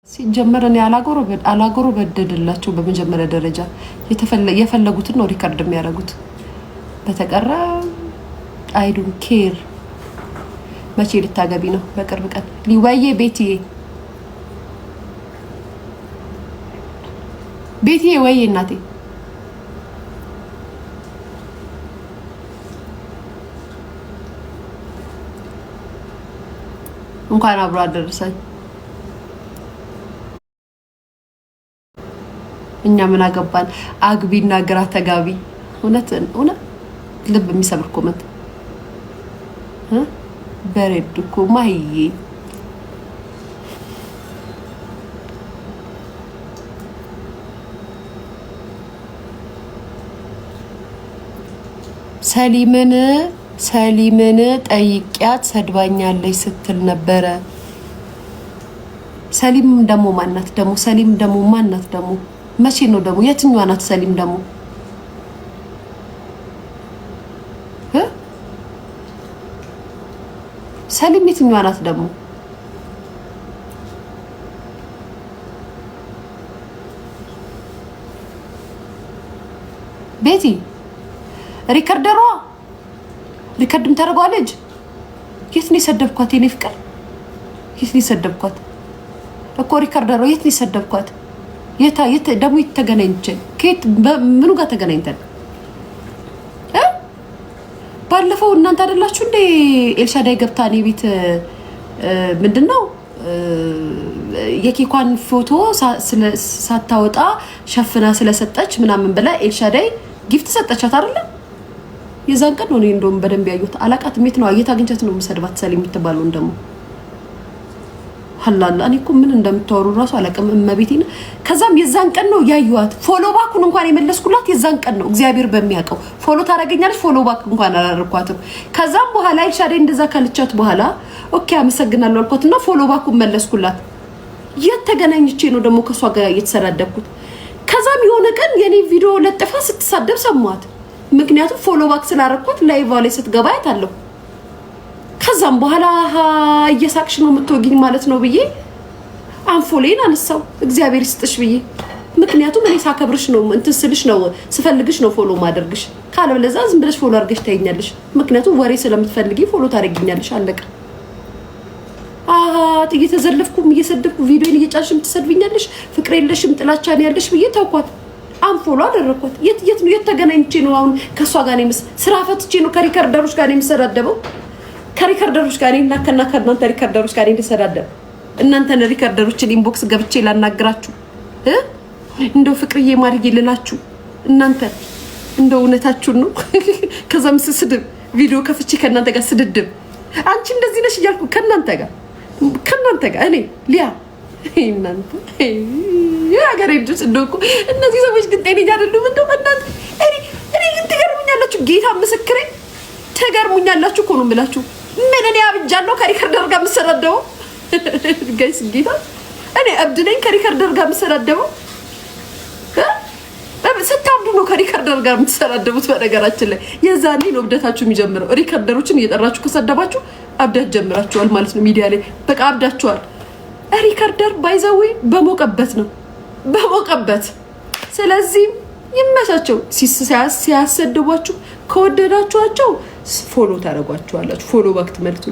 ሲጀመር እኔ አላጎሮ በደደላቸው በመጀመሪያ ደረጃ የፈለጉትን ነው ሪከርድ የሚያደርጉት። በተቀራ አይ ዶንት ኬር። መቼ ልታገቢ ነው? በቅርብ ቀን ሊወዬ ቤትዬ ወይ እናቴ እንኳን አብሮ አደረሰኝ። እኛ ምን አገባን? አግቢና ግራ ተጋቢ። እውነት ልብ የሚሰብር ኮመንት በሬድ እኮ ማይዬ ሰሊምን ጠይቂያት ሰድባኛለች ስትል ነበረ። ሰሊም ደሞ ማናት ደሞ? ሰሊም ደሞ ማናት ደሞ? መቼ ነው ደሞ? የትኛዋ ናት ሰሊም ደሞ? ሰሊም የትኛዋ ናት ደሞ? ቤቲ ሪከርድም ታደርገዋለች። የት ነው የሰደብኳት? የኔ ፍቅር የት ነው የሰደብኳት እኮ? ሪከርደሯ የት ነው የሰደብኳት? የት ደግሞ ተገናኝተን ከየት ምኑ ጋር ተገናኝተን? ባለፈው እናንተ አይደላችሁ እንዴ ኤልሻዳይ ገብታ እኔ ቤት ምንድነው የኬኳን ፎቶ ሳታወጣ ሸፍና ስለሰጠች ምናምን ብላ ኤልሻዳይ ጊፍት ሰጠቻት አይደል? የዛን ቀን ነው እኔ እንደውም በደንብ ያዩት። አላቃት ሜት ነው አየታ ግንጨት ነው መሰድባት ሰሊም የምትባለው እንደሞ ሀላላ እኔ እኮ ምን እንደምታወሩ ራሱ አላቀም እመቤቴን። ከዛም የዛን ቀን ነው ያዩዋት። ፎሎ ባኩን እንኳን የመለስኩላት የዛን ቀን ነው። እግዚአብሔር በሚያውቀው ፎሎ ታረጋኛለች። ፎሎ ባክ እንኳን አላረኳትም። ከዛም በኋላ ኤልሻዳይ እንደዛ ካልቻት በኋላ ኦኬ አመሰግናለሁ አልኳትና ፎሎ ባኩን መለስኩላት። የተገናኝቼ ነው ደግሞ ከሷ ጋር እየተሰዳደብኩት። ከዛም የሆነ ቀን የኔ ቪዲዮ ለጥፋ ስትሳደብ ሰማት። ምክንያቱም ፎሎ ባክ ስላረኳት ላይቭ ላይ ስትገባ አይታለሁ። ከዛም በኋላ እየሳቅሽ ነው የምትወጊኝ ማለት ነው ብዬ አንፎሌን አነሳው። እግዚአብሔር ይስጥሽ ብዬ ምክንያቱም እኔ ሳከብርሽ ነው እንትን ስልሽ ነው ስፈልግሽ ነው ፎሎ ማደርግሽ። ካለበለዛ ዝም ብለሽ ፎሎ አድርገሽ ታይኛለሽ። ምክንያቱም ወሬ ስለምትፈልጊ ፎሎ ታደርጊኛለሽ። አለቀ። እየተዘለፍኩም እየሰደብኩ ቪዲዮን እየጫንሽም ትሰድብኛለሽ። ፍቅር የለሽም ጥላቻ ነው ያለሽ ብዬ ተውኳት። አንፎሎ አደረኳት። የት ነው የተገናኝቼ ነው አሁን ከሷ ጋር ነው ስራ ፈትቼ ነው ከሪከርደሮች ጋር ነው የምሰዳደበው። ከሪከርደሮች ጋር እና ከናንተ ሪከርደሮች ጋር እንደሰዳደብ እናንተን ሪከርደሮችን ኢንቦክስ ገብቼ ላናግራችሁ እንደው ፍቅርዬ ማርዬ ልላችሁ እናንተ እንደው እውነታችሁን ነው። ከዛም ስድብ ቪዲዮ ከፍቼ ከናንተ ጋር ስድድብ አንቺ እንደዚህ ነሽ እያልኩ ከናንተ ጋር እኔ ሊያ እናንተ ያገሬ ልጅ እንደውኩ እነዚህ ሰዎች ግን ጤነኛ አይደሉም። እንደው እናንተ እኔ ግን ትገርሙኛላችሁ። ጌታ ምስክሬ ትገርሙኛላችሁ እኮ ነው የምላችሁ። ምን እኔ አብጃለሁ ከሪከርደር ጋር የምሰዳደበው? ጋይስ ጌታ እኔ እብድ ነኝ ከሪከርደር ጋር የምሰዳደበው? ስታብዱ ነው ከሪከርደር ጋር የምትሰዳደቡት። በነገራችን ላይ የዛኔ ነው እብደታችሁ የሚጀምረው። ሪከርደሮችን እየጠራችሁ ከሰደባችሁ አብዳት ጀምራችኋል ማለት ነው። ሚዲያ ላይ በቃ አብዳችኋል። ሪከርደር ባይዘዌ በሞቀበት ነው በሞቀበት። ስለዚህ ይመሳቸው። ሲያሰድቧችሁ ከወደዳችኋቸው ፎሎ ታደርጓቸዋላችሁ። ፎሎ ባክ ትመልቱ።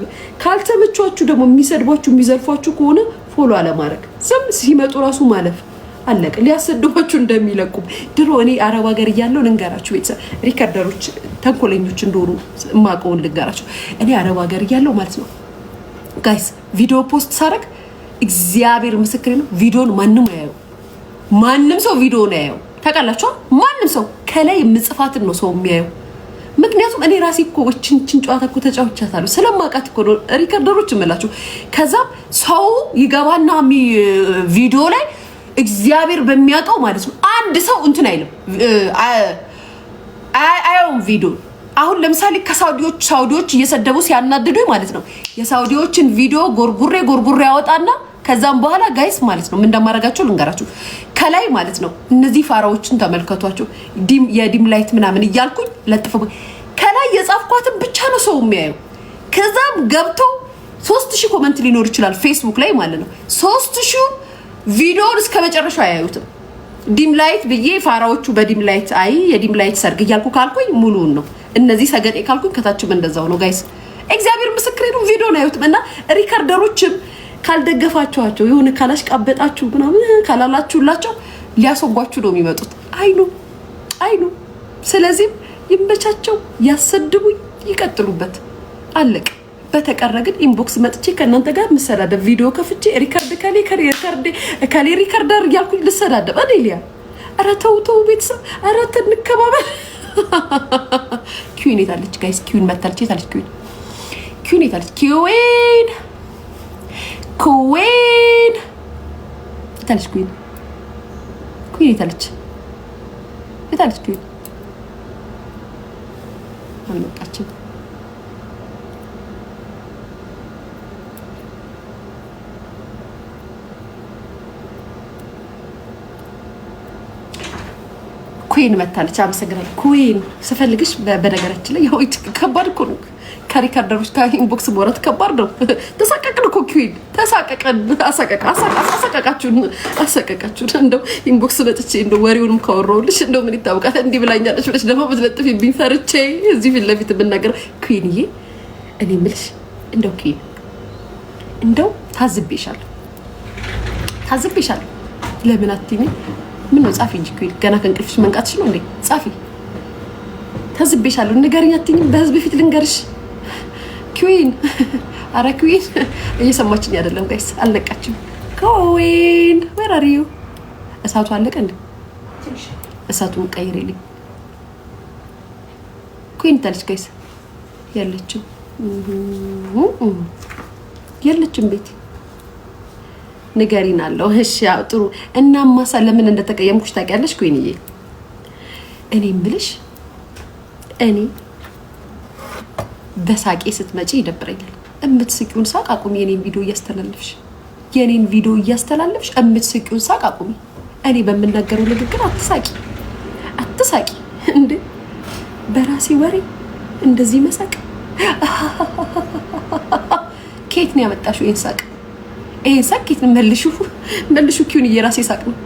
ካልተመቻችሁ ደግሞ የሚሰድቧችሁ የሚዘርፏችሁ ከሆነ ፎሎ አለማድረግ ዝም ሲመጡ ራሱ ማለፍ አለቀ። ሊያሰድቧችሁ እንደሚለቁም ድሮ እኔ አረብ ሀገር እያለሁ ልንገራችሁ ቤተሰብ ሪከርደሮች ተንኮለኞች እንደሆኑ ማቀውን ልንገራችሁ። እኔ አረብ ሀገር እያለሁ ማለት ነው ጋይስ ቪዲዮ ፖስት ሳደርግ እግዚአብሔር ምስክሬ ነው ቪዲዮን ማንም ሰው ቪዲዮን ያየው ታውቃላችሁ። ማንም ሰው ከላይ ምጽፋትን ነው ሰው የሚያየው። ምክንያቱም እኔ ራሴ እኮ ቺን ጨዋታ እኮ ተጫውቻታለሁ ስለማውቃት እኮ ነው ሪከርደሮች እምላችሁ። ከዛ ሰው ይገባና ቪዲዮ ላይ እግዚአብሔር በሚያውቀው ማለት ነው አንድ ሰው እንትን አይልም አያውም ቪዲዮ። አሁን ለምሳሌ ሳውዲዎች እየሰደቡ ሲያናድዱኝ ማለት ነው የሳውዲዎችን ቪዲዮ ጎርጉሬ ያወጣና ከዛም በኋላ ጋይስ ማለት ነው ምን እንደማደርጋቸው ልንገራችሁ። ከላይ ማለት ነው እነዚህ ፋራዎችን ተመልከቷቸው የዲም ላይት ምናምን እያልኩኝ ለጥፈ ከላይ የጻፍኳትን ብቻ ነው ሰው የሚያየው። ከዛም ገብቶ 3000 ኮሜንት ሊኖር ይችላል ፌስቡክ ላይ ማለት ነው። 3000 ቪዲዮውን እስከ መጨረሻው አያዩትም። ዲም ላይት ብዬ ፋራዎቹ በዲም ላይት አይ የዲም ላይት ሰርግ እያልኩ ካልኩኝ ሙሉውን ነው። እነዚህ ሰገጤ ካልኩኝ ከታችም እንደዛው ነው ጋይስ። እግዚአብሔር ምስክሬ ነው። ቪዲዮን አያዩትም እና ሪከርደሮችም ካልደገፋችኋቸው የሆነ ካላሽቃበጣችሁ ምናምን ካላላችሁላቸው ሊያስወጓችሁ ነው የሚመጡት። አይኑ ስለዚህም ይመቻቸው፣ ያሰድቡኝ፣ ይቀጥሉበት፣ አለቅ። በተቀረ ግን ኢንቦክስ መጥቼ ከእናንተ ጋር ምሰዳደብ ቪዲዮ ከፍቼ ሪከርድ ከሌ ሪከርደር እያልኩኝ ልሰዳደብ እኔ ሊያ። ኧረ ተው ቤተሰብ፣ ኧረ እንከባበል። ኪዩን የታለች ጋይስ? ኪዩን መታለች። የታለች ኪዩን የታለች? ኪዩን የታለች? ኪዩን የታለች? ኪዩን አልመጣችም። ኩዊን መታለች። አመሰግናለሁ ኩዊን። ስፈልግሽ በነገራችን ላይ ያው ከባድ እኮ ነው ከሪከርደሮች ከኢንቦክስ መውራት ከባድ ነው። ተሳቀቅን እኮ ኩዊን፣ ተሳቀቀን። አሳቀቃችሁን። እንደው ኢንቦክስ መጥቼ እንደው ወሬውንም ካወራሁልሽ እንደው ምን ይታወቃል እንዲህ ብላኛለች ብለሽ ደግሞ ብትለጥፊብኝ ፈርቼ እዚህ ፊት ለፊት የምናገር ኩዊንዬ። እኔ የምልሽ እንደው ኩዊን እንደው ታዝቤሻለሁ። ለምን አትይኝ? ምን ነው ጻፊ እንጂ ኩዊን፣ ገና ከእንቅልፍሽ መንቃትሽ ነው እንዴ? ጻፊ። ታዝቤሻለሁ። ንገሪኝ አትይኝም? በህዝብ ፊት ልንገርሽ ኩዊን። አረ ኩዊን እየሰማችኝ አይደለም ጋይስ፣ አልነቃችም። ኩዊን where are you? እሳቱ አለቀ እንዴ? እሳቱን ቀይሬልኝ። ኩዊን ታለች ጋይስ? የለችም ቤት ንገሪን አለው። እሺ ያው ጥሩ። እናማሳ ለምን እንደተቀየምኩሽ ታውቂያለሽ ኩዊንዬ? እኔ እምልሽ እኔ በሳቄ ስትመጪ ይደብረኛል። እምትስቂውን ሳቅ አቁሚ። የኔን ቪዲዮ እያስተላለፍሽ እምትስቂውን ሳቅ አቁሚ። እኔ በምናገረው ንግግር አትሳቂ እንዴ! በራሴ ወሬ እንደዚህ መሳቅ ከየት ነው ያመጣሽው? ይሄን ሳቅ ከየት ነው? መልሹ ኪዩን የራሴ ሳቅ ነው።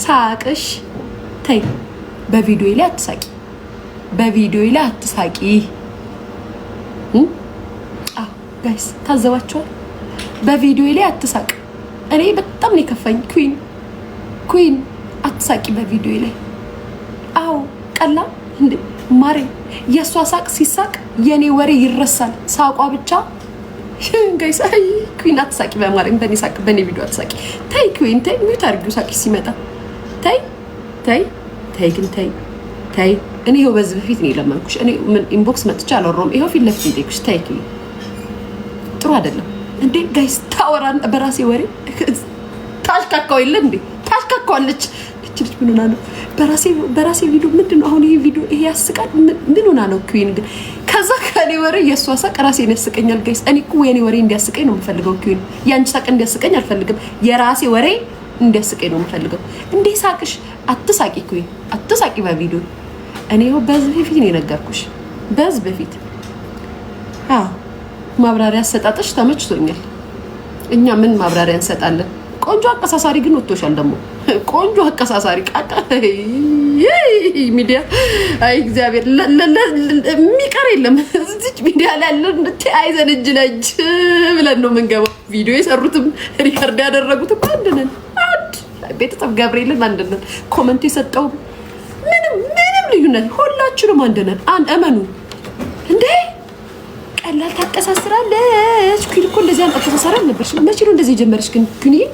ሳቅሽ ተይ። በቪዲዮ ላይ አትሳቂ። ጋይስ ታዘባችኋል? በቪዲዮ ላይ አትሳቅ። እኔ በጣም ነው የከፋኝ። ኩዊን አትሳቂ በቪዲዮ ላይ። አዎ ቀላ እንዴ ማሬ፣ የሷ ሳቅ ሲሳቅ የኔ ወሬ ይረሳል። ሳቋ ብቻ ጋይስ። አይ ኩዊን አትሳቂ በማርያም፣ በኔ ሳቅ በኔ ቪዲዮ አትሳቂ። ተይ ኩዊን ተይ። ሚውት አድርጊው ሳቂ ሲመጣ። ተይ ግን ተይ። እኔ ይኸው በዚህ በፊት ነው የለመንኩሽ። እኔ ምን ኢንቦክስ መጥቻ አልወራሁም። ይኸው ፊት ለፊት እንጠይቅሽ። ተይ ኩዊን ጥሩ አይደለም እንዴ ጋይስ። ታወራን በራሴ ወሬ ታሽካካው የለ እንዴ? ታሽካካዋለች እቺ ልጅ። ምን ሆና ነው? በራሴ ቪዲዮ ምንድን ነው አሁን? ይሄ ቪዲዮ ይሄ ያስቃል። ምን ሆና ነው ኩዊን? ግን ከዛ ከኔ ወሬ የሷ ሳቅ ራሴን ያስቀኛል ጋይስ። እኔ እኮ የኔ ወሬ እንዲያስቀኝ ነው የምፈልገው ኩዊን። ያንቺ ሳቅ እንዲያስቀኝ አልፈልግም። የራሴ ወሬ እንዲያስቀኝ ነው የምፈልገው። እንዴ ሳቅሽ አትሳቂ ኩዊን፣ አትሳቂ በቪዲዮ። እኔ ይኸው በዚህ በፊት ነው የነገርኩሽ። በዚህ በፊት ማብራሪያ አሰጣጥሽ ተመችቶኛል። እኛ ምን ማብራሪያ እንሰጣለን? ቆንጆ አቀሳሳሪ ግን ወጥቶሻል። ደግሞ ቆንጆ አቀሳሳሪ ቃቃ ሚዲያ። አይ እግዚአብሔር የሚቀር የለም እዚች ሚዲያ ላይ ያለው ተያይዘን እጅ ለእጅ ብለን ነው የምንገባው። ቪዲዮ የሰሩትም ሪከርድ ያደረጉትም አንድ ነን። ቤተሰብ ገብርኤልን አንድ ነን። ኮመንት የሰጠው ምንም ልዩነት፣ ሁላችንም አንድ ነን። እመኑ እንዴ። ቀላል ታቀሳስራለች። ኩዊን እኮ እንደዚህ አንተ ተሰራ ነበር። መቼ ነው እንደዚህ ጀመረሽ ግን ኩዊን?